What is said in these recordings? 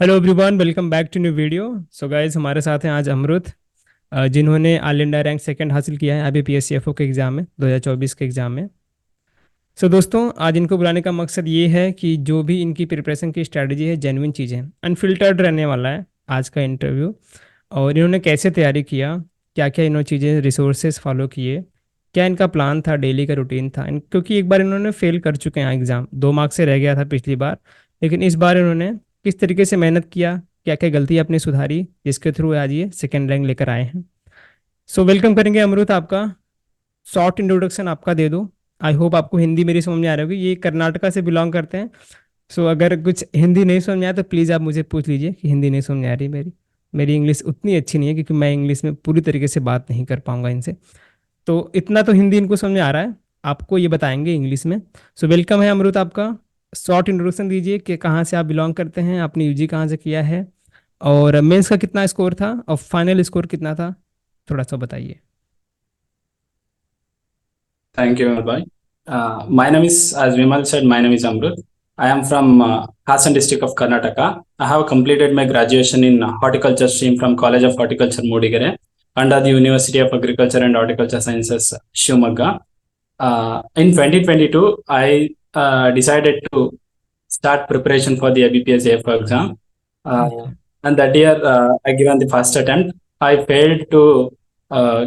Hello everyone, welcome back to new video. So guys, हमारे साथ हैं आज अमृत, जिन्होंने ऑल इंडिया रैंक सेकंड हासिल किया है IBPS-AFO के एग्ज़ाम में, 2024 के एग्ज़ाम में। सो दोस्तों, आज इनको बुलाने का मकसद ये है कि जो भी इनकी प्रिपरेशन की स्ट्रैटेजी है, जेन्युइन चीज़ें, अनफिल्टर्ड रहने वाला है आज का इंटरव्यू। और इन्होंने कैसे तैयारी किया, क्या क्या इन्होंने चीज़ें रिसोर्सेज फॉलो किए, क्या इनका प्लान था, डेली का रूटीन था। क्योंकि एक बार इन्होंने फेल कर चुके हैं एग्ज़ाम, 2 मार्क्स से रह गया था पिछली बार, लेकिन इस बार इन्होंने किस तरीके से मेहनत किया, क्या क्या गलती अपनी सुधारी, जिसके थ्रू आज ये सेकेंड रैंक लेकर आए हैं। सो वेलकम करेंगे अमृत आपका। शॉर्ट इंट्रोडक्शन आपका दे दो। आई होप आपको हिंदी मेरी समझ में आ रही होगी, ये कर्नाटका से बिलोंग करते हैं। सो अगर कुछ हिंदी नहीं समझ में आया तो प्लीज़ आप मुझे पूछ लीजिए कि हिंदी नहीं समझ में आ रही। मेरी मेरी इंग्लिश उतनी अच्छी नहीं है, क्योंकि मैं इंग्लिश में पूरी तरीके से बात नहीं कर पाऊंगा इनसे। तो इतना तो हिंदी इनको समझ में आ रहा है, आपको ये बताएंगे इंग्लिश में। सो वेलकम है अमृत आपका। शॉर्ट इंट्रोडक्शन दीजिए कि कहाँ से आप बिलोंग करते हैं, आपने यूजी कहाँ से किया है, और मेंस का कितना स्कोर था और फाइनल स्कोर कितना था, थोड़ा सा बताइए। Thank you, Bhai. My name is, as Vimal said, my name is Amruth. I am from Hassan district of Karnataka. I have completed my graduation in horticulture stream from College of Horticulture, Modigere, under the University of Agriculture and Horticulture Sciences, Shivamogga. In 2022, I decided to start preparation for the IBPS-AFO exam. Okay. And that year, I given the first attempt. I failed to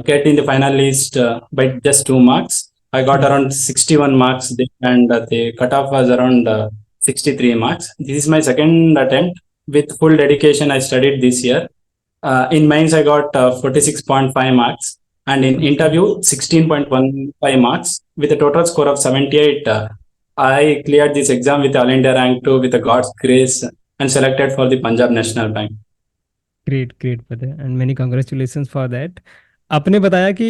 get in the final list by just 2 marks. I got Hmm. around 61 marks and the cutoff was around 63 marks. This is my second attempt. With full dedication, I studied this year. In mains, I got 46.5 marks, and in Okay. interview, 16.15 marks. With a total score of 78, I cleared this exam with All India Rank 2 with a God's grace and selected for the Punjab National Bank. Great great पता है, and many congratulation for that. आपने बताया कि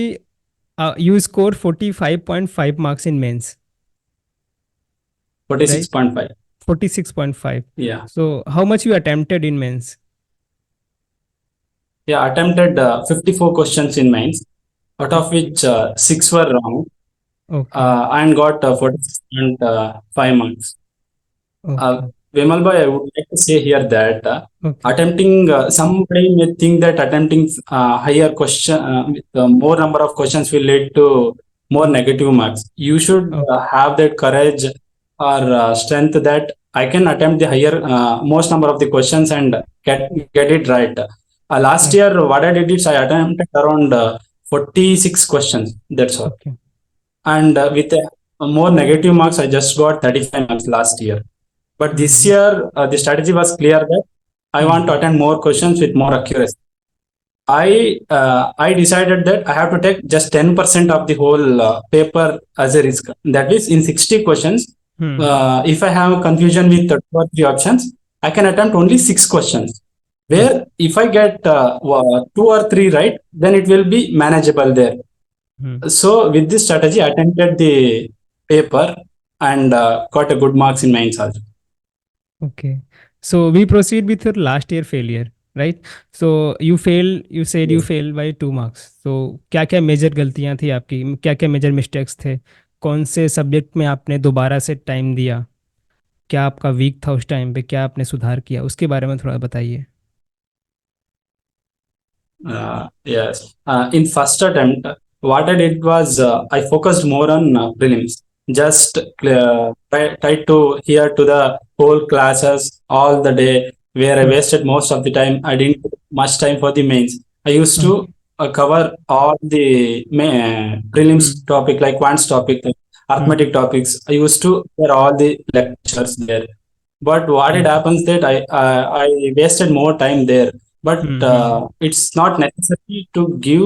you score 45.5 marks in mains, right? 46.5. 46.5। Yeah. So how much you attempted in mains? Yeah, attempted 54 questions in mains, out of which six were wrong, okay and got 46.5 marks. Uh, okay Vimal bhai, I would like to say here that okay. attempting somebody may think that attempting higher question with more number of questions will lead to more negative marks. You should have that courage or strength that I can attempt the higher most number of the questions and get it right. Last year, what I did is I attempted around 46 questions. That's all. Okay And with more negative marks, I just got 35 marks last year. But this hmm year, the strategy was clear that I want to hmm attend more questions with more accuracy. I decided that I have to take just 10% of the whole paper as a risk. That is, in 60 questions, hmm if I have confusion with 2 or 3 options, I can attempt only 6 questions. Okay Where if I get 2 or 3 right, then it will be manageable there. Hmm So with this strategy, I attempted the paper and got a good marks in mains also. Okay. So we proceed with your last year failure, right? So you said you Yes. Fail by 2 marks. तो क्या क्या major गलतियां थी आपकी, क्या क्या major mistakes थे, कौन से सब्जेक्ट में आपने दोबारा से टाइम दिया, क्या आपका वीक था उस टाइम पे, क्या आपने सुधार किया, उसके बारे में थोड़ा बताइए। Yes. In first attempt, what I did was I focused more on prelims. Just tried to hear to the whole classes all the day, where I wasted most of the time. I didn't put much time for the mains. I used to okay. cover all the prelims hmm topic like quants topic, like hmm arithmetic topics. I used to hear all the lectures there. But what it okay. happens that I wasted more time there, but it's not necessary to give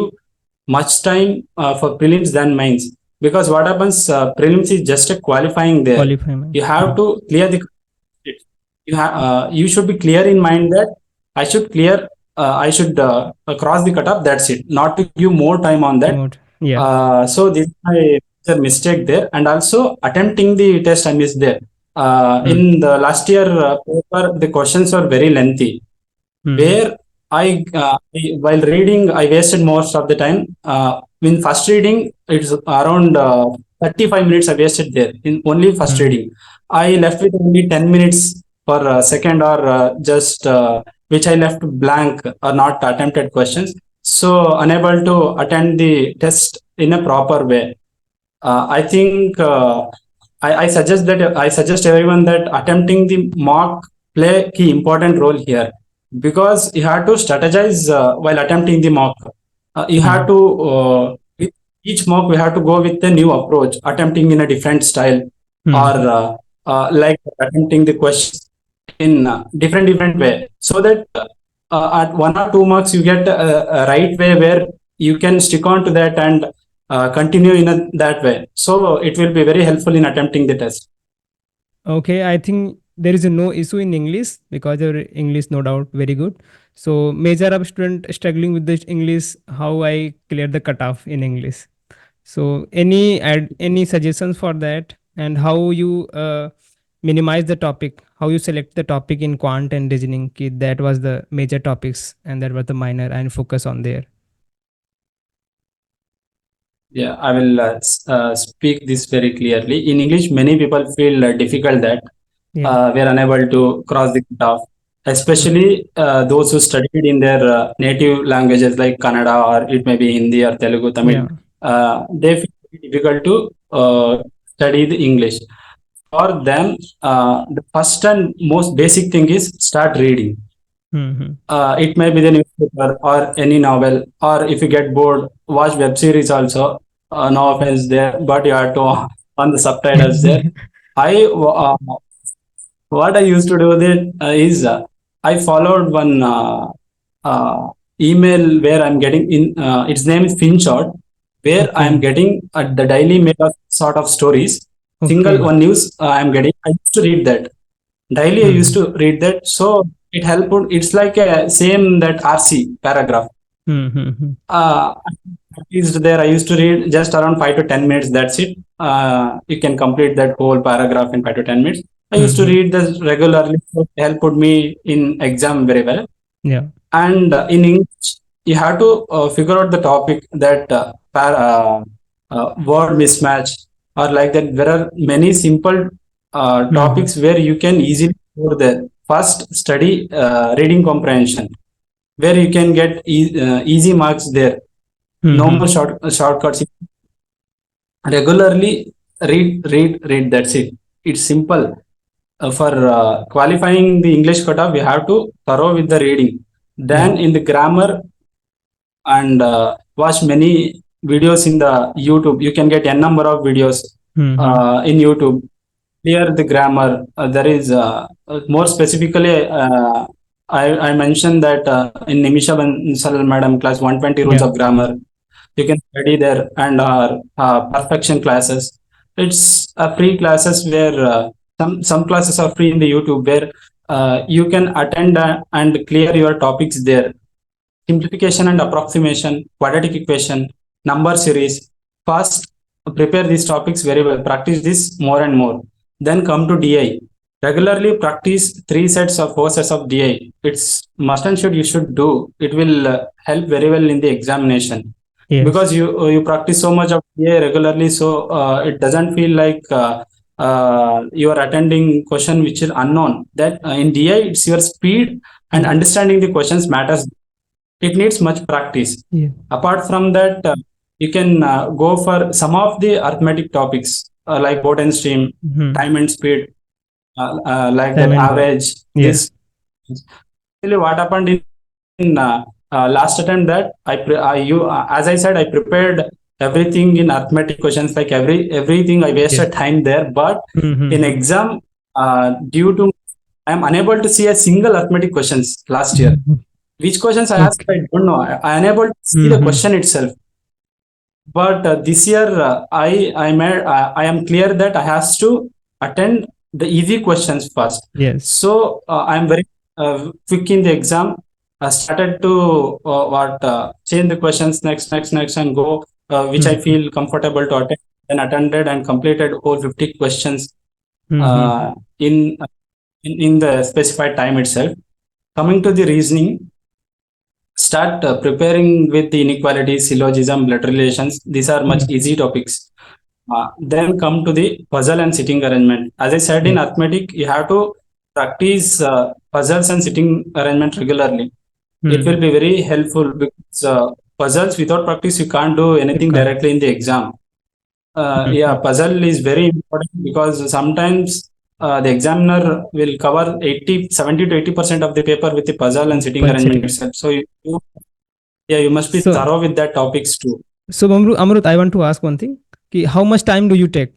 much time for prelims than mains, because what happens, prelims is just a qualifying there. Qualify में। You have to clear the you should be clear in mind that I should cross the cutoff, that's it, not to give more time on that. Mode या। So this is my major mistake there, and also attempting the test I missed there. Hmm In the last year paper, the questions were very lengthy, hmm where while reading, I wasted most of the time. In first reading, it's around 35 minutes I wasted there in only first hmm reading. I left with only 10 minutes for second or just which I left blank or not attempted questions. So unable to attend the test in a proper way. I think I suggest everyone that attempting the mock play key important role here, because you have to strategize while attempting the mock. You have Hmm. to with each mock we have to go with a new approach, attempting in a different style, or Hmm. like attempting the questions in different way, so that at 1 or 2 marks you get a right way where you can stick on to that and continue in that way. So it will be very helpful in attempting the test. Okay, I think there is no issue in English because your English, no doubt, very good. So, major of student struggling with this English, how I clear the cutoff in English. So, any suggestions for that, and how you minimize the topic, how you select the topic in quant and reasoning? That was the major topics, and that was the minor, and focus on there. Yeah, I will speak this very clearly. In English, many people feel difficult that Yeah. we are unable to cross the cutoff, Mm. especially those who studied in their native languages like Kannada, or it may be Hindi or Telugu, Tamil. Yeah. They feel it difficult to study the English. For them, the first and most basic thing is start reading. Mm-hmm. It may be the newspaper or any novel, or if you get bored, watch web series also. No offense there, but you have to on the subtitles there. I what I used to do that is I followed one email where I'm getting in. Its name is FinShot, where I am Okay. getting the daily mail of sort of stories. Single Okay. one news I'm getting. I used to read that daily. I used Mm-hmm. to read that, so it helped. It's like a same that RC paragraph. Mm-hmm. At least there I used to read just around 5 to 10 minutes. That's it. You can complete that whole paragraph in 5 to 10 minutes. I used to Mm-hmm. read this regularly. So it helped me in exam very well. Yeah. And in English, you have to figure out the topic that word mismatch or like that. There are many simple Mm-hmm. topics where you can easily go there. First, study reading comprehension, where you can get easy marks there. No Mm-hmm. more shortcuts. Regularly read. That's it. It's simple. For qualifying the English cutoff, we have to thorough with the reading. Yeah. Then in the grammar, and watch many videos in the YouTube. You can get n number of videos Mm-hmm. in YouTube. Clear the grammar. There is more specifically. I mentioned that in Nimisha Bansal Madam class 120 rules Yeah. of grammar. You can study there, and our perfection classes. It's a free classes where some classes are free in the YouTube, where you can attend and clear your topics there. Simplification and approximation, quadratic equation, number series. First, prepare these topics very well. Practice this more and more. Then come to DI. Regularly practice 4 sets of DI. It's must and should you should do. It will help very well in the examination, Yes. because you practice so much of DI regularly, so it doesn't feel like you are attending question which is unknown. That in DI, it's your speed and Yeah. understanding the questions matters. It needs much practice. Yeah. Apart from that, you can go for some of the arithmetic topics like boat and stream, Mm-hmm. time and speed, like Time that and work. average. Yes. This really what happened in last attempt, that as I said, I prepared everything in arithmetic questions, like everything. I Yes. wasted time there, but in Mm-hmm. exam, due to I am unable to see a single arithmetic questions last year. Mm-hmm. Which questions I asked, Okay. I don't know. I unable to see the Mm-hmm. question itself. But this year, I am clear that I has to attend the easy questions first. Yes. So I am very quick in the exam. I started to what change the questions next, and go which I Mm-hmm. feel comfortable to attend. Then attended and completed all 50 questions Mm-hmm. uh, in, in the specified time itself. Coming to the reasoning, start preparing with the inequality, syllogism, blood relations. These are much Mm-hmm. easy topics. Then come to the puzzle and sitting arrangement. As I said, in Yeah. arithmetic, you have to practice puzzles and sitting arrangement regularly. It will be very helpful because puzzles without practice you can't do You anything can't. directly in the exam. Yeah, Mm-hmm. puzzle is very important because sometimes the examiner will cover 70 to 80% of the paper with the puzzle and sitting arrangement Sitting. itself. So yeah, you must be So, thorough with that topics too. Amrut, I want to ask one thing. How much time do you take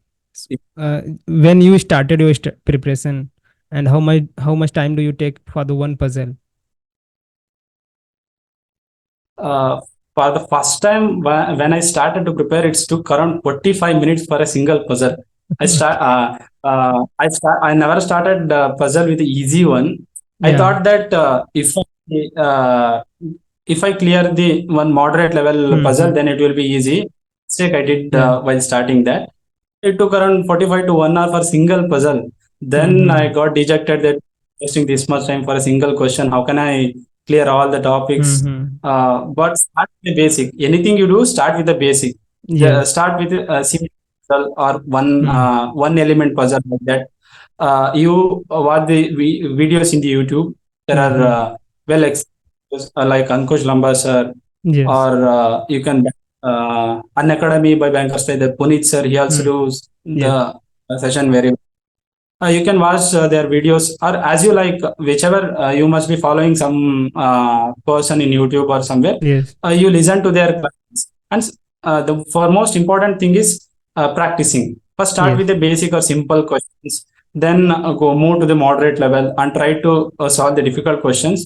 when you started your preparation, and how much time do you take for the one puzzle? Uh, for the first time when I started to prepare, it took around 45 minutes for a single puzzle. I never started puzzle with the easy one. I Yeah. thought that uh, if I clear the one moderate level puzzle, Mm-hmm. then it will be easy. Mistake I did Yeah. while starting that. It took around 45 to 1 hour for single puzzle. Then I Mm-hmm. got dejected that wasting this much time for a single question. How can I clear all the topics? Mm-hmm. But start with the basic. Anything you do, start with the basic. Yes. Start with a simple puzzle or one Mm. one element puzzle like that. You watch the videos in the YouTube. There are Mm-hmm. well like Ankush Lamba sir, Yes. or you can An Academy by Bankers by the Punit sir. He also Mm. does Yes. the session very well. You can watch their videos, or as you like, whichever you must be following some person in YouTube or somewhere. Yes. You listen to their classes, and the for most important thing is practicing. First, start Yes. with the basic or simple questions, then go move to the moderate level and try to solve the difficult questions.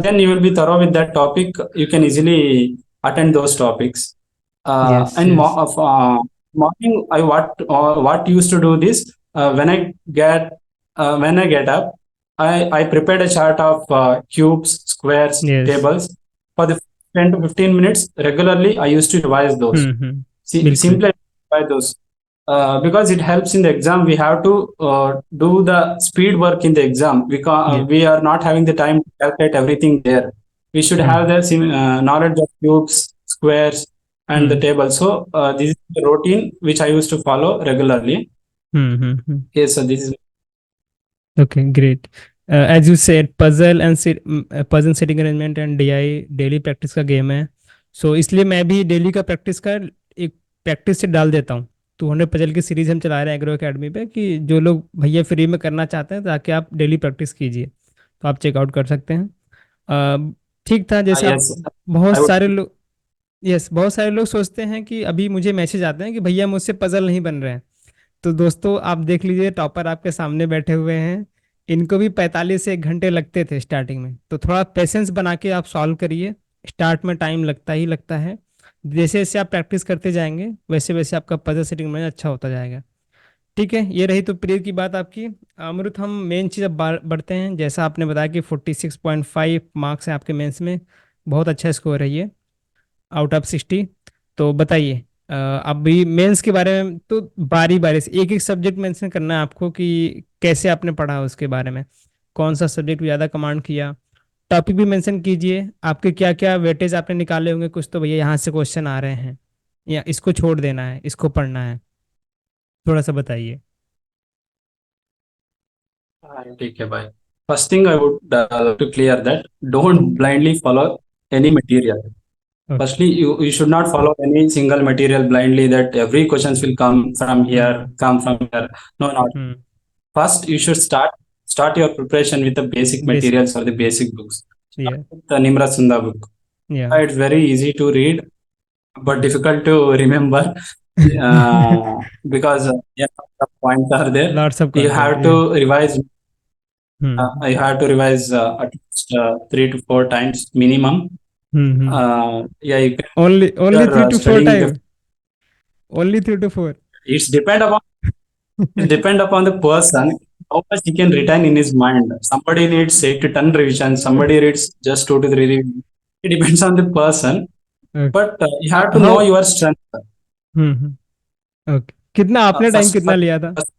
Then you will be thorough with that topic. You can easily attend those topics. Yes. And Yes. morning, I what used to do this when I get up, I prepared a chart of cubes, squares, Yes. tables for the 10 to 15 minutes regularly. I used to revise those. Mm-hmm. बिल्कुल. Simply revise those. Because it helps in the exam. We have to do the speed work in the exam. Yes. We are not having the time to calculate everything there. We should have Mm. the knowledge of cubes, squares, and the Mm. table. So this is the routine which I used to follow regularly. Mm-hmm. Yes, so this is. Okay, great. As you said, puzzle setting arrangement and DI daily practice का game है. सो इसलिए मैं भी daily का practice का एक practice से डाल देता हूँ. 200 पजल की सीरीज हम चला रहे हैं एग्रो अकेडमी पे, कि जो लोग भैया फ्री में करना चाहते हैं ताकि आप डेली प्रैक्टिस कीजिए, तो आप चेकआउट कर सकते हैं. ठीक था. जैसे आप Yes, बहुत I would. सारे लोग, यस, बहुत सारे लोग सोचते हैं कि अभी मुझे मैसेज आते हैं कि भैया मुझसे पजल नहीं बन रहे हैं. तो दोस्तों आप देख लीजिए, टॉपर आपके सामने बैठे हुए हैं. इनको भी 45 से 1 घंटे लगते थे स्टार्टिंग में, तो थोड़ा पेशेंस बना के आप सॉल्व करिए. स्टार्ट में टाइम लगता ही लगता है. जैसे जैसे आप प्रैक्टिस करते जाएंगे वैसे वैसे आपका पजल सेटिंग में अच्छा होता जाएगा. ठीक है, ये रही तो प्रिय की बात आपकी. अमृत, हम मेन चीज़ अब बढ़ते हैं. जैसा आपने बताया कि 46.5 मार्क्स हैं आपके मेंस में, बहुत अच्छा स्कोर है ये, आउट ऑफ 60. तो बताइए, अभी मेंस के बारे में तो बारी बारी से एक एक सब्जेक्ट मेंशन करना है आपको, कि कैसे आपने पढ़ा उसके बारे में, कौन सा सब्जेक्ट ज़्यादा कमांड किया. टॉपिक भी मेंशन कीजिए, आपके क्या क्या वेटेज आपने निकाले होंगे. कुछ तो भैया यहाँ से क्वेश्चन आ रहे हैं, या इसको छोड़ देना है, इसको पढ़ना है, थोड़ा सा बताइए. Okay, bye. First thing I would like to clear that don't blindly follow any material. Okay. Firstly, you should not follow any single material blindly that every questions will come from here, hmm. come from here. No, not. Hmm. First, you should start your preparation with the basic basic. materials or the basic books. Start या. with the Nimra Sunda book. या. It's very easy to read, but difficult to remember because yeah, the points are there. Lots of You content. have या. to revise. Hmm. I have to revise at least 3 to 4 times minimum. Hmm. Yeah, you can. Only You're 3 to 4 studying the. Time. Only 3 to 4. It's depend upon the person how much he can retain in his mind. Somebody needs 8 to 10 revisions. Somebody reads just 2 to 3 revisions. It depends on the person, but you have to know how. your strength. Okay, कितना आपने time First, कितना लिया था first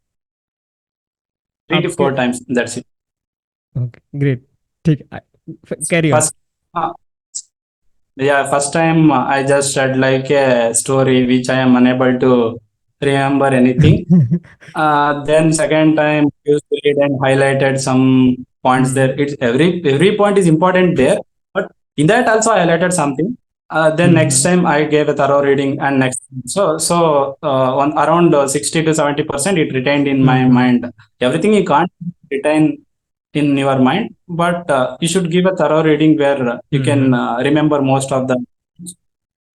3 to 4 आपके. times. That's it. Okay, great. ठीक, carry on. First, uh, yeah, first time I just read like a story which I am unable to remember anything. Then second time used to read and highlighted some points there. It's every point is important there, but in that also I highlighted something. Then next time I gave a thorough reading, and next on around 60 to 70% it retained in my mind. Everything you can't retain in your mind, but you should give a thorough reading where you can remember most of the.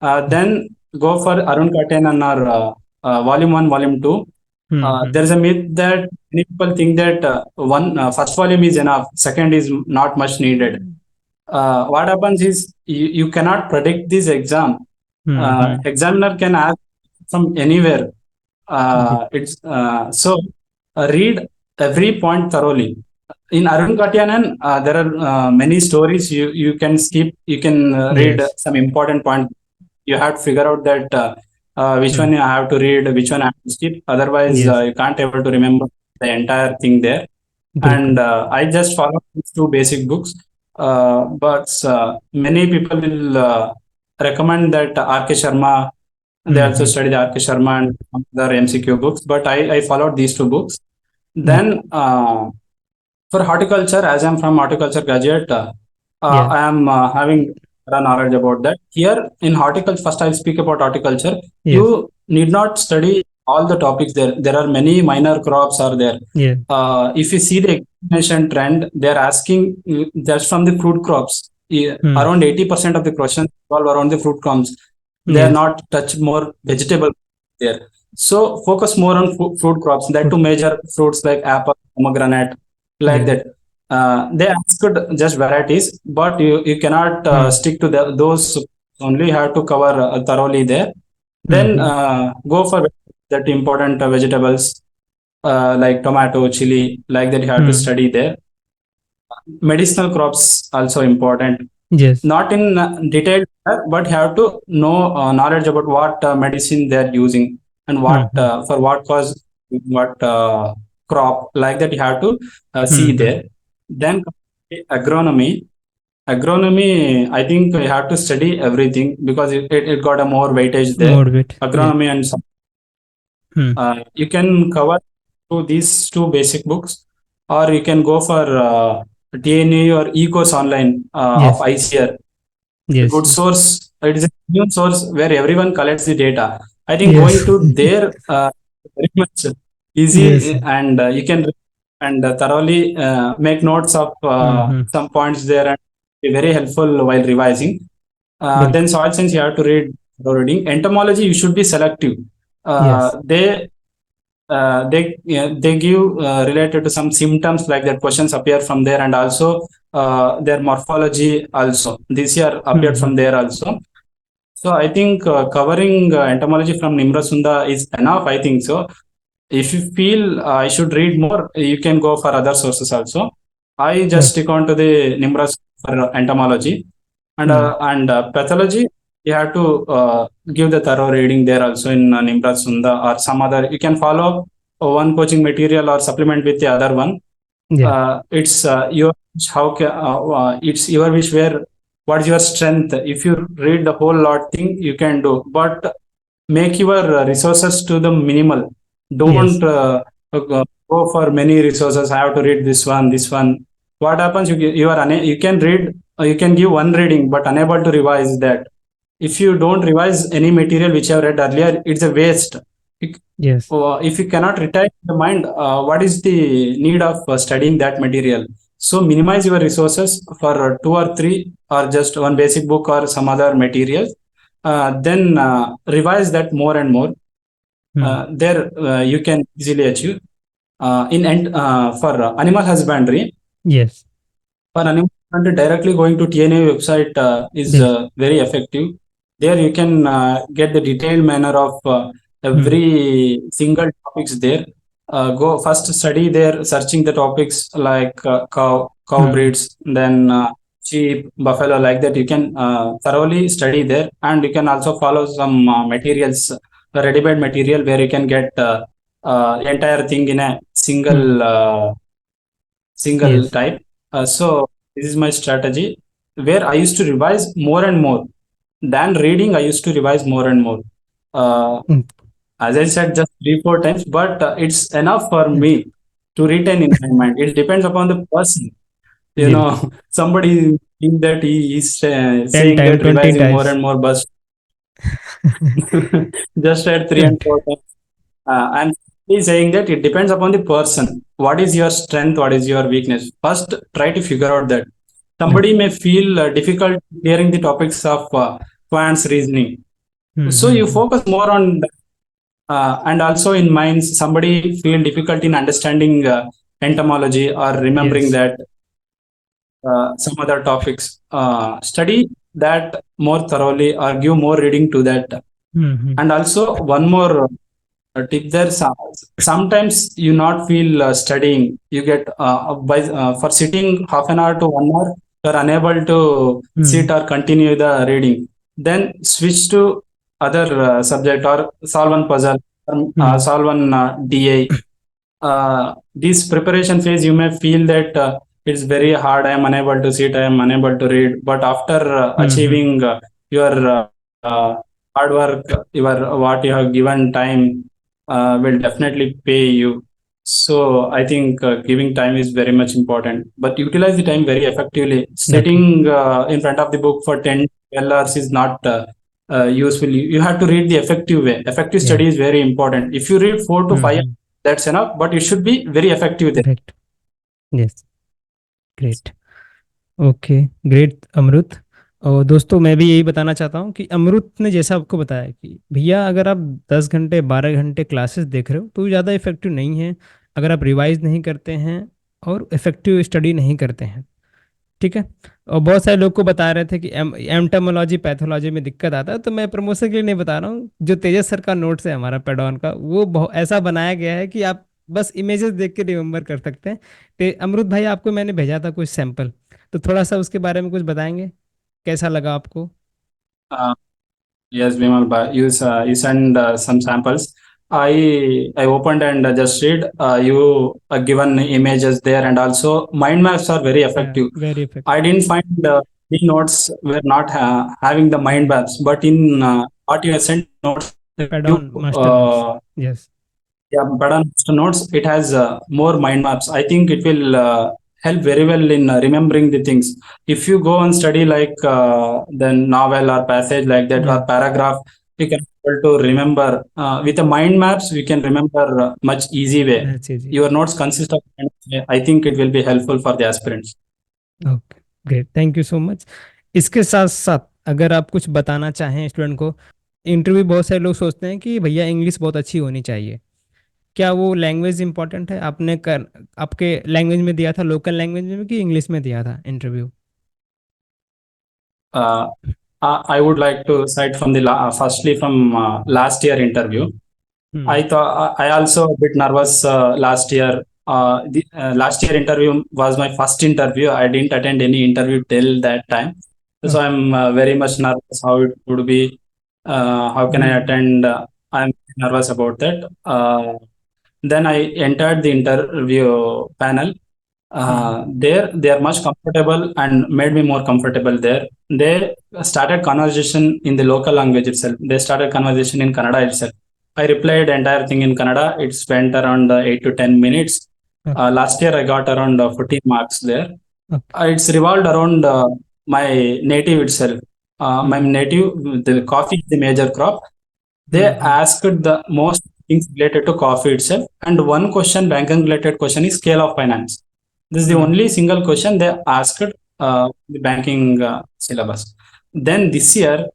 Then go for Arun Katenan or Volume 1, Volume 2. There is a myth that many people think that first volume is enough, second is not much needed. What happens is you cannot predict this exam. Examiner can ask from anywhere. It's so read every point thoroughly. In Arun Katyanan, there are many stories you can skip. You can read some important point. You have to figure out that which one you have to read, which one I have to skip. Otherwise, you can't able to remember the entire thing there. And I just follow these two basic books. But many people will recommend that R.K. Sharma. They also study the R.K. Sharma and other MCQ books. But I followed these two books. Then for horticulture, as I'm from horticulture graduate, I am having knowledge about that. Here in horticulture, first I'll speak about horticulture. You need not study all the topics there. There are many minor crops are there. If you see the examination trend, they're asking just from the fruit crops. Around 80% of the questions revolve around the fruit crops. They are not touch more vegetable there. So focus more on fruit crops. That to major fruits like apple, pomegranate, like that. They asked just varieties, but you cannot stick to those. Only have to cover thoroughly there. Then go for that important vegetables like tomato, chili, like that. You have to study there. Medicinal crops also important. Not in detail, but have to know knowledge about what medicine they are using and what for what cause, what crop, like that you have to see there. Then agronomy. Agronomy, I think you have to study everything because it got a more weightage there. Agronomy and some. You can cover through these two basic books, or you can go for TNA or eCourse online of ICR. Good source. It is a new source where everyone collects the data. I think going to there very much easy, and you can and thoroughly make notes of some points there and be very helpful while revising. Then soil science you have to reading. Entomology you should be selective. They give related to some symptoms like that questions appear from there, and also their morphology also this year appeared from there also. So I think covering entomology from Nimrasunda is enough. I think so. If you feel I should read more, you can go for other sources also. I just stick on to the Nimras for entomology and pathology. You have to give the thorough reading there also in Nimrasunda or some other. You can follow one coaching material or supplement with the other one. It's your it's your wish where what is your strength. If you read the whole lot thing, you can do, but make your resources to the minimal. Don't go for many resources. I have to read this one. What happens? You are you can read. You can give one reading, but unable to revise that. If you don't revise any material which you have read earlier, it's a waste. If you cannot retain the mind, what is the need of studying that material? So minimize your resources for 2 or 3 or just one basic book or some other materials. Then revise that more and more. There you can easily achieve. For animal husbandry. For animal husbandry, directly going to TNA website is very effective. There you can get the detailed manner of every single topics there. Go first study there, searching the topics like cow breeds, then sheep, buffalo, like that. You can thoroughly study there, and you can also follow some materials, the ready-made material where you can get entire thing in a single type. So this is my strategy where I used to revise more and more than reading. I used to revise more and more. as I said, just 3 4 times, but it's enough for me to retain in my mind. It depends upon the person. You जी know, somebody think that he is 10 saying time that 20 revising more times and more, but just at 3 and 4 times. I'm simply saying that it depends upon the person. What is your strength? What is your weakness? First, try to figure out that. Somebody may feel difficult hearing the topics of Quant's reasoning. So you focus more on that. And also in minds, somebody feel difficult in understanding entomology or remembering yes that some other topics. Study that more thoroughly or give more reading to that. And also one more tip there. Sometimes you not feel studying. You get for sitting half an hour to 1 hour, you're unable to sit or continue the reading. Then switch to other subject or solve one puzzle, or, solve one DA. This preparation phase, you may feel that it's very hard. I am unable to sit. I am unable to read. But after achieving your uh, hard work, your what you have given time will definitely pay you. So I think giving time is very much important. But utilize the time very effectively. Okay Sitting in front of the book for 10 12 hours is not useful. You have to read the effective way. Effective या study is very important. If you read 4 to 5, that's enough, but it should be very effective there. Right yes great okay great Amrit और दोस्तों मैं भी यही बताना चाहता हूँ कि अमृत ने जैसा आपको बताया कि भैया अगर आप 10 घंटे 12 घंटे क्लासेस देख रहे हो तो ज़्यादा इफेक्टिव नहीं है अगर आप रिवाइज नहीं करते हैं और इफेक्टिव स्टडी नहीं करते हैं ठीक है। और बहुत सारे लोग को बता रहे थे कि एंटोमोलॉजी पैथोलॉजी में दिक्कत आता है तो मैं प्रमोशन के लिए नहीं बता रहा हूँ। जो तेजस सर का नोट्स है हमारा पेडॉन का वो बहुत ऐसा बनाया गया है कि आप बस इमेजेस देख के रिमेम्बर कर सकते हैं। अमृत भाई आपको मैंने भेजा था कुछ सैंपल तो थोड़ा सा उसके बारे में कुछ बताएंगे कैसा लगा आपको। Uh, yes, Vimal, you send some samples. I opened and just read. You given images there, and also mind maps are very effective. Very I effective didn't find the notes were not having the mind maps, but in what you have sent notes, you पेडॉन master notes yes yeah, but on Master Notes, it has more mind maps. I think it will help very well in remembering the things. If you go and study like the novel or passage like that या or paragraph, you can be able to remember. With the mind maps, we can remember much easy way. That's easy Your notes consist of, I think it will be helpful for the aspirants. Okay great thank you so much. इसके साथ साथ अगर आप कुछ बताना चाहें student को interview बहुत सारे लोग सोचते हैं कि भैया इंग्लिश बहुत अच्छी होनी चाहिए क्या वो लैंग्वेज इंपॉर्टेंट है आपने कर आपके लैंग्वेज में दिया था लोकल लैंग्वेज में कि इंग्लिश में दिया था interview. Uh, I would like to cite from the firstly from last year interview. I hmm thought I also a bit nervous last year. The last year interview was my first interview. I didn't attend any interview till that time, so okay I'm very much nervous how it would be. How can I attend? I'm nervous about that. Then I entered the interview panel. Hmm There they are much comfortable and made me more comfortable there. They started conversation in the local language itself. They started conversation in Kannada itself. I replied entire thing in Kannada. It spent around 8 to 10 minutes. Okay Last year I got around 14 marks there. Okay It's revolved around my native itself. My hmm native, the coffee is the major crop. They hmm asked the most things related to coffee itself, and one question, banking related question, is scale of finance. This is the hmm only single question they asked the banking syllabus. Then this year,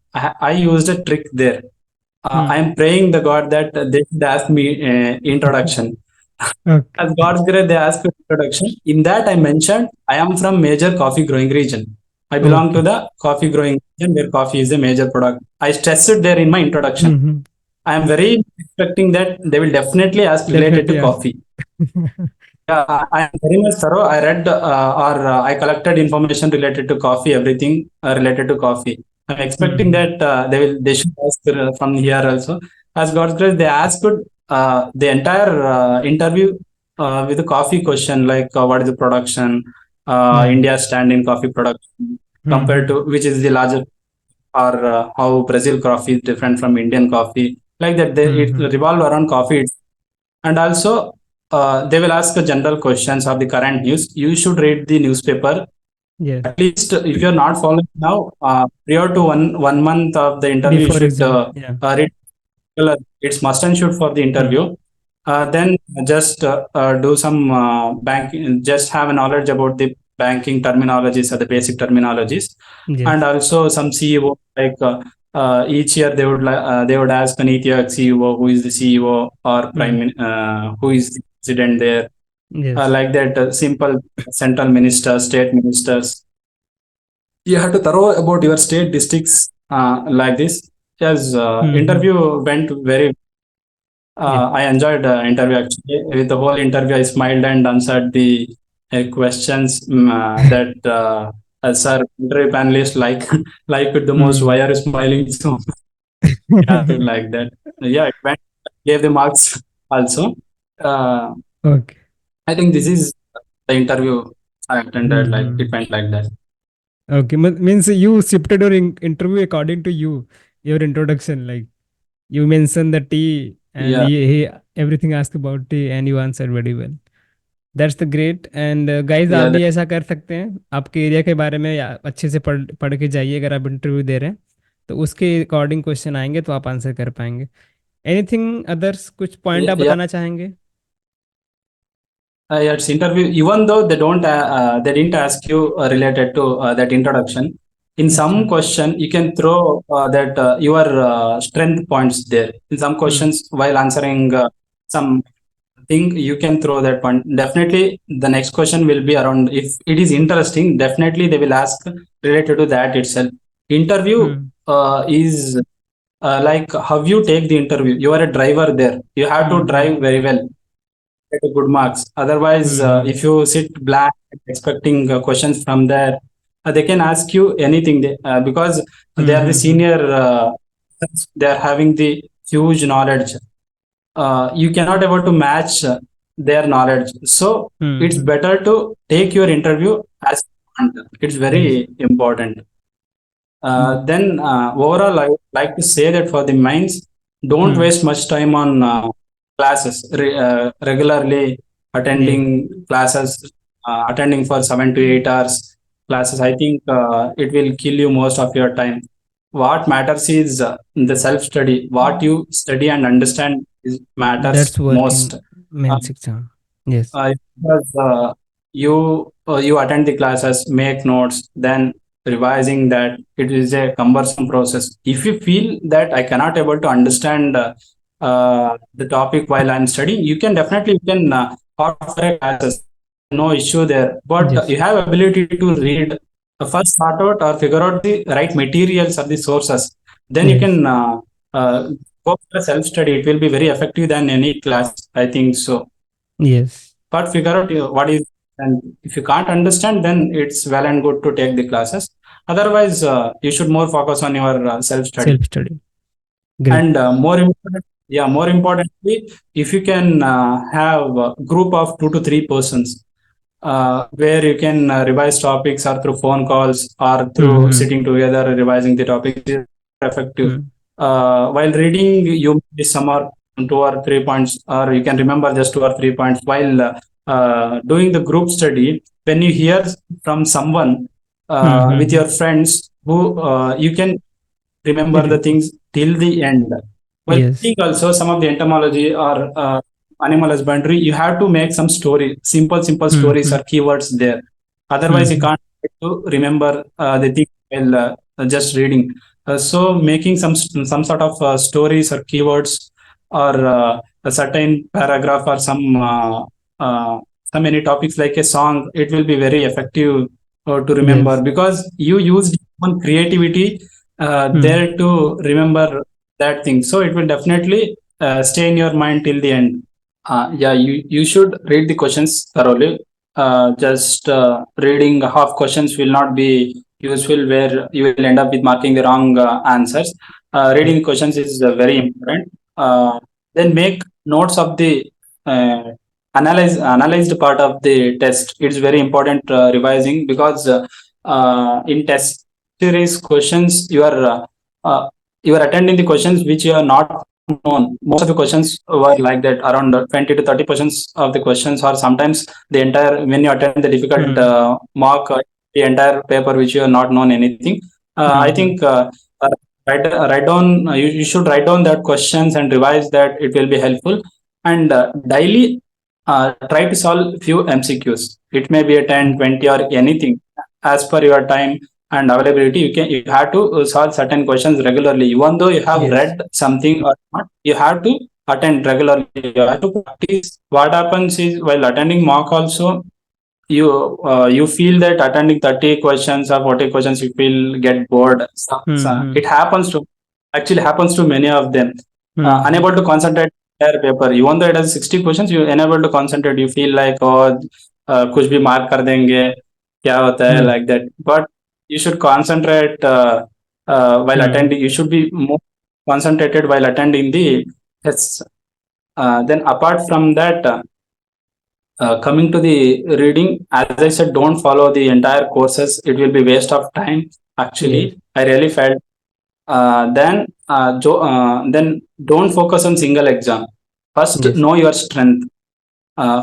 I used a trick there. I hmm am praying the God that they should ask me introduction. Okay As God's grace, they asked introduction. In that, I mentioned I am from major coffee growing region. I belong to okay the coffee growing region where coffee is a major product. I stressed it there in my introduction. I am very expecting that they will definitely ask related definitely to yes coffee. Yeah, I am very much thorough. I read I collected information related to coffee, everything related to coffee. I'm expecting that they should ask from here also. As God's grace, they asked the entire interview with a coffee question like what is the production, India's stand in coffee production compared to which is the largest, or how Brazil coffee is different from Indian coffee. like that. It revolve around coffee. And also, they will ask the general questions of the current news. You should read the newspaper. Yes. At least if you're not following now, prior to one month of the interview, you Before should exam. Yeah. read. It's must and should for the interview. Then just do some banking, just have a knowledge about the banking terminologies or the basic terminologies, Yes. and also some CEO, like each year they would ask an Ethiopic CEO who is the CEO or who is the president there, Yes. like that. Simple central ministers, state ministers. You have to thorough about your state districts, like this. Yes, interview went very. Yeah. I enjoyed the interview actually. With the whole interview, I smiled and answered the questions that sir, interview panelist like it the most. Why are you smiling so? Yeah, like that. Yeah, it went, gave the marks also. Okay. I think this is the interview I attended. Like it went like that. Okay. Means you shifted your interview according to you, your introduction. Like you mentioned the tea and Yeah, he everything asked about tea and you answered very well. That's the great and guys आप yeah. भी ऐसा कर सकते हैं आपके area के बारे में अच्छे से पढ़ के जाइए अगर आप इंटरव्यू दे रहे हैं तो उसके अकॉर्डिंग क्वेश्चन आएंगे तो आप आंसर कर पाएंगे एनीथिंग अदर्स कुछ पॉइंट आप Yeah. बताना चाहेंगे It's interview. Even though they didn't ask you related to that introduction. In अच्छा some question, you can throw that your strength points there. In some questions, while answering some thing, you can throw that point. Definitely, the next question will be around. If it is interesting, definitely they will ask related to that itself. Interview is like how you take the interview. You are a driver there. You have to drive very well, get a good marks. Otherwise, if you sit blank expecting questions from there, they can ask you anything because they are the senior. They are having the huge knowledge. You cannot able to match their knowledge. So it's better to take your interview as you want. It's very important. Then overall, I would like to say that for the minds, don't waste much time on classes. Regularly attending classes, attending for 7 to 8 hours classes. I think it will kill you most of your time. What matters is the self study. What you study and understand matters that's work in most. Main exam yes Because you attend the classes, make notes, then revising that, it is a cumbersome process. If you feel that I cannot able to understand the topic while I'm studying, you can definitely opt for a classes. No issue there. But yes you have ability to read, first sort out or figure out the right materials or the sources. Then you yes can uh, go for self study. It will be very effective than any class. I think so. Yes But figure out what is, and if you can't understand, then it's well and good to take the classes. Otherwise, you should more focus on your self study. Self study great And more importantly, if you can have a group of 2 to 3 persons where you can revise topics or through phone calls or through sitting together revising the topic, is effective. While reading, you miss some or 2 or 3 points, or you can remember just 2 or 3 points. While doing the group study, when you hear from someone with your friends, who you can remember the things till the end. Well, yes reading also some of the entomology or animal husbandry, you have to make some story, simple stories or keywords there. Otherwise, you can't to remember the thing while just reading. So, making some sort of stories or keywords or a certain paragraph or some any topics like a song, it will be very effective to remember, yes because you used human creativity there to remember that thing. So it will definitely stay in your mind till the end. Yeah, you should read the questions thoroughly. Just reading half questions will not be useful, where you will end up with marking the wrong answers. Reading questions is very important. Then make notes of the uh, analyzed part of the test. It's very important revising, because in test series questions, you are attending the questions which you are not known. Most of the questions were like that, around 20 to 30% of the questions, or sometimes the entire, when you attend the difficult mock, the entire paper which you have not known anything. I think write down. You should write down that questions and revise that. It will be helpful. And daily try to solve few MCQs. It may be a 10, 20, or anything as per your time and availability. You have to solve certain questions regularly, even though you have Yes. read something or not. You have to attend regularly. You have to practice. What happens is, while attending mock also, you feel that attending 30 questions or 40 questions, you feel get bored. It happens to, actually happens to many of them. Unable to concentrate their paper, even though it has 60 questions, you unable to concentrate. You feel like, oh, कुछ भी mark कर देंगे, क्या होता है, like that. But you should concentrate while attending. You should be more concentrated while attending the tests. Then apart from that, coming to the reading, as I said, don't follow the entire courses. It will be waste of time. Actually, Yes. I really felt. Then don't focus on single exam. First, Yes. know your strength.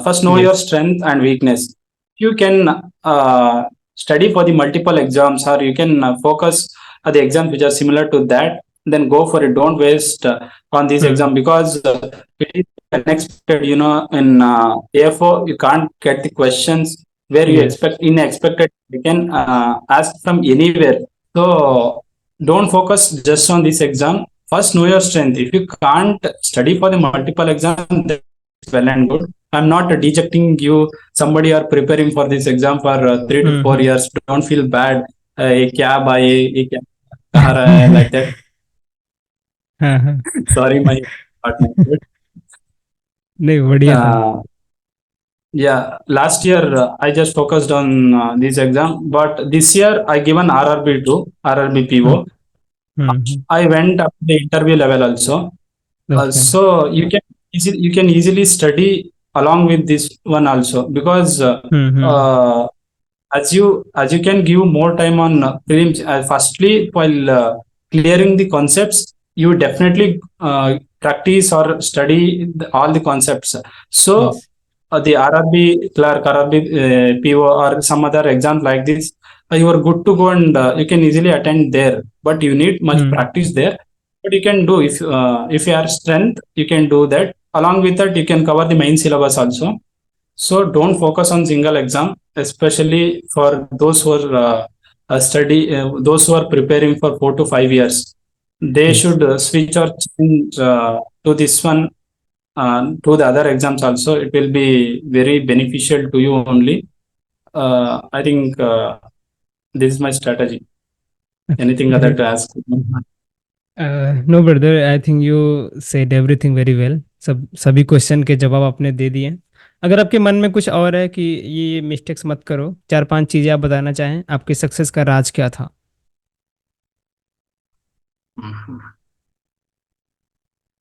First, know your Yes. strength and weakness. You can study for the multiple exams, or you can focus on the exams which are similar to that. Then go for it. Don't waste on this exam, because it is unexpected. In AFO, you can't get the questions where you Yes. expect unexpected. You can ask from anywhere. So don't focus just on this exam. First, know your strength. If you can't study for the multiple exam, then it's well and good. I'm not dejecting you. Somebody are preparing for this exam for 3 to 4 years. Don't feel bad. ये क्या भाई, ये क्या कहा रहा है, like that. Sorry, my partner. नहीं, बढ़िया था. Yeah, last year I just focused on this exam, but this year I given RRB2, RRBPO. I went up the interview level also. Okay. So you can easily study along with this one also, because as you can give more time on prelims. Firstly, while clearing the concepts, you definitely practice or study all the concepts. So Yes. the RRB clerk, RRB PO, or some other exam like this, you are good to go, and you can easily attend there. But you need much practice there. But you can do, if you are strength, you can do that. Along with that, you can cover the main syllabus also. So don't focus on single exam, especially for those who are those who are preparing for 4 to 5 years. They Yes. should switch or change to this one, to the other exams also. It will be very beneficial to you only. I think this is my strategy. Anything other Great. to ask? No brother, I think you said everything very well. सभी question के जवाब आपने दे दिए. अगर आपके मन में कुछ और है कि ये मिस्टेक्स मत करो, 4-5 चीज़ें आप बताना चाहें, आपकी सक्सेस का राज क्या था?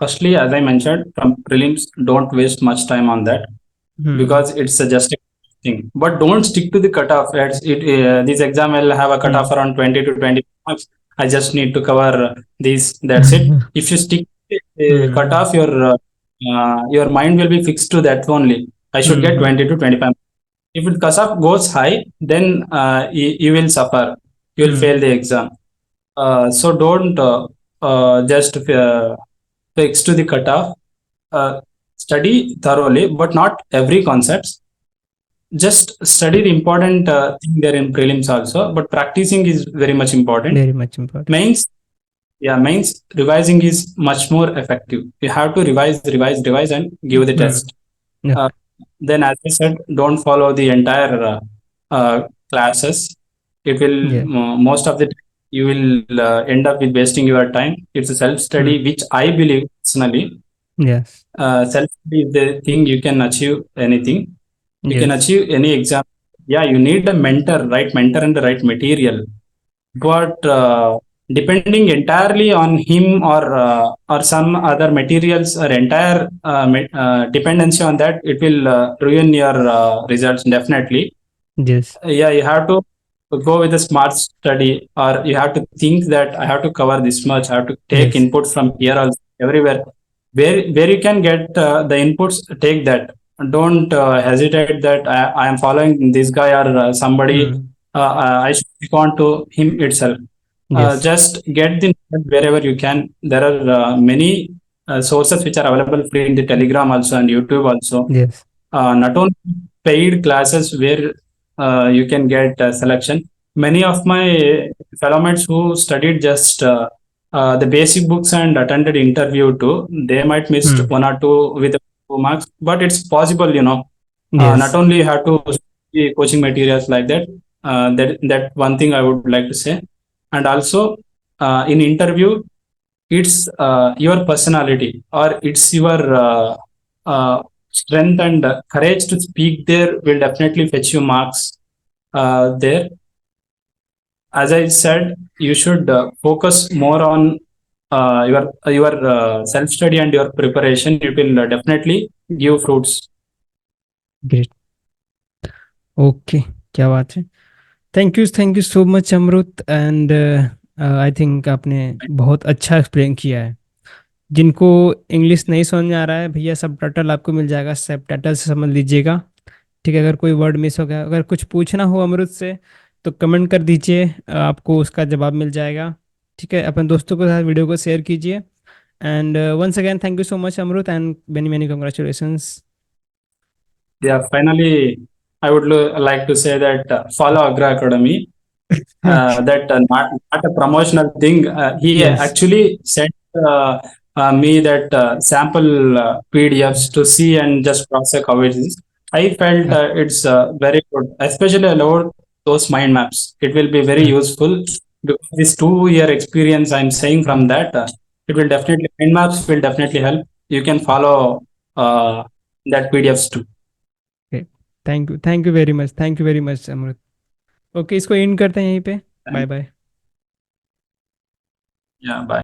Firstly, as I mentioned, from prelims, don't waste much time on that, because it's a just a thing. But don't stick to the cutoff. This exam will have a cutoff around 20 to 20 marks. I just need to cover this. That's it. If you stick to the cutoff, your mind will be fixed to that only. I should get 20 to 25. If it cutoff goes high, then you will suffer. You will fail the exam. So don't just fix to the cutoff. Study thoroughly, but not every concepts. Just study the important thing there in prelims also, but practicing is very much important. Very much important. Mains revising is much more effective. You have to revise, and give the test. Yeah. Then, as I said, don't follow the entire classes. It will most of the time you will end up with wasting your time. It's a self study, which I believe personally. Yes. Self study is the thing you can achieve anything. You can Yes. achieve any exam. Yeah, you need a right mentor and the right material. But depending entirely on him, or some other materials, or entire dependency on that, it will ruin your results definitely. Yes. Yeah, you have to go with a smart study, or you have to think that I have to cover this much. I have to take input from here also, everywhere. where you can get the inputs, take that. Don't hesitate that I am following this guy or somebody, Hmm. I should click on to him itself. Yes. Just get the knowledge wherever you can. There are many sources which are available free in the Telegram also and YouTube also. Yes. Not only paid classes where you can get selection. Many of my fellow mates who studied just the basic books and attended interview too, they might missed Hmm. one or two with 2 marks, but it's possible, you know. Not Yes. only you have to study coaching materials like that. That one thing I would like to say, and also in interview, it's your personality or it's your strength and courage to speak there will definitely fetch you marks there. As I said, you should focus more on your self study and your preparation. It will definitely give fruits. Great. Okay, क्या बात है। Thank you so much Amrit. And I think आपने बहुत अच्छा explain किया है। जिनको English नहीं समझ में आ रहा है भैया, सब टाइटल आपको मिल जाएगा, सब टाइटल से समझ लीजिएगा। ठीक है, अगर कोई वर्ड मिस हो गया, अगर कुछ पूछना हो अमृत से तो कमेंट कर दीजिए, आपको उसका जवाब मिल जाएगा। ठीक है, अपने दोस्तों के साथ वीडियो को शेयर कीजिए। And once again thank you so much Amrit, and many many congratulations. Yeah, finally, I would like to say that follow Agra Academy. That not a promotional thing. He yes. actually sent me that sample PDFs to see and just cross check how it is. I felt it's very good, especially about those mind maps. It will be very useful because this 2 year experience I'm saying from that, it will definitely, mind maps will definitely help. You can follow uh, that PDFs too. Thank you very much Amrit. Okay, इसको end करते हैं यहीं पे। Bye bye. Yeah, bye.